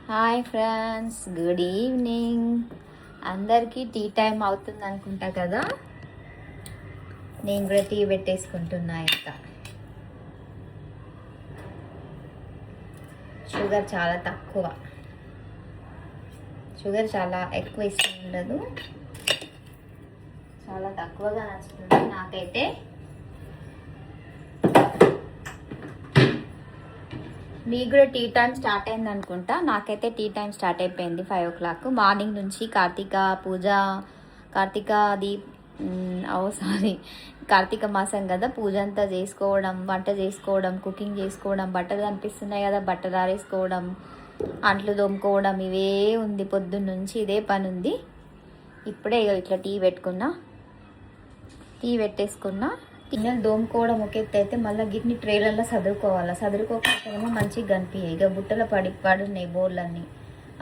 Hi friends, good evening. అందరికీ tea time అవుతుంది అనుకుంటా కదా. నేను కూడా టీ పెట్టేసుకుంటున్నా. ఇంకా షుగర్ చాలా తక్కువ, షుగర్ చాలా ఎక్కువ ఇష్టం ఉండదు, చాలా తక్కువగా నచ్చుతుంది నాకైతే. మీకు కూడా టీ టైం స్టార్ట్ అయింది అనుకుంటా. నాకైతే టీ టైం స్టార్ట్ అయిపోయింది 5 o'clock. మార్నింగ్ నుంచి కార్తీక పూజ, కార్తీక మాసం కదా, పూజ అంతా చేసుకోవడం, వంట చేసుకోవడం, కుకింగ్ చేసుకోవడం, బట్టలు కనిపిస్తున్నాయి కదా, బట్టలు ఆరేసుకోవడం, అంట్లు తోముకోవడం, ఇవే ఉంది. పొద్దున్న నుంచి ఇదే పని ఉంది. ఇప్పుడే ఇట్లా టీ పెట్టేసుకున్నా. గిన్నెలు దోముకోవడం ఒక ఎత్తు అయితే, మళ్ళీ గిన్నె ట్రేలర్లో చదువుకోకపోతేమో మంచిగా కనిపించాయి. ఇక బుట్టలో పడున్నాయి బోళ్ళన్నీ.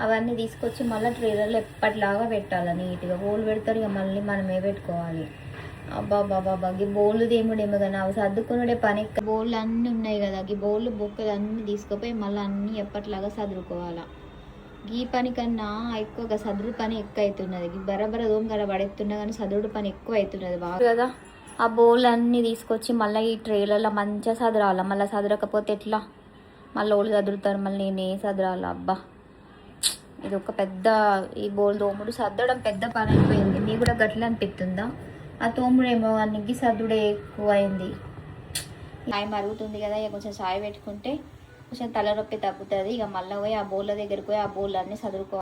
అవన్నీ తీసుకొచ్చి మళ్ళీ ట్రేలర్లో ఎప్పటిలాగా పెట్టాలి నీట్గా. బోళ్ళు పెడతారు, ఇక మళ్ళీ మనమే పెట్టుకోవాలి. అబ్బాబాబా ఈ బోళ్ళు దేముడేమో కానీ అవి సర్దుకునే పని. బోళ్ళు అన్నీ ఉన్నాయి కదా, ఈ బోళ్ళు బొక్కలు అన్నీ తీసుకుపోయి మళ్ళీ అన్నీ ఎప్పటిలాగా చదువుకోవాలా. ఈ పని కన్నా ఎక్కువగా చదువు పని ఎక్కువ అవుతున్నది. బరబర దోమ గడ పడేస్తున్నా కానీ చదువుడు పని ఎక్కువ అవుతున్నది బాగా కదా. ఆ బౌల్ అన్నీ తీసుకొచ్చి మళ్ళీ ఈ ట్రేలలో మంచిగా సదరాలి. మళ్ళీ సదరకపోతే ఎట్లా, మళ్ళీ వాళ్ళు చదువుతారు, మళ్ళీ నేనే సదరాలి. అబ్బా, ఇది ఒక పెద్ద, ఈ బౌల్ తోముడు సర్దడం పెద్ద పని అయిపోయింది. నీ కూడా గట్ల అనిపిస్తుందా? ఆ తోముడేమో అన్నికి సర్దుడే ఎక్కువ అయింది. చాయ్ మరుగుతుంది కదా, ఇక కొంచెం చాయ్ పెట్టుకుంటే కొంచెం తలనొప్పి తగ్గుతుంది. ఇక మళ్ళీ పోయి ఆ బౌల్ దగ్గరికి పోయి ఆ బౌల్ అన్నీ చదువుకోవాలి.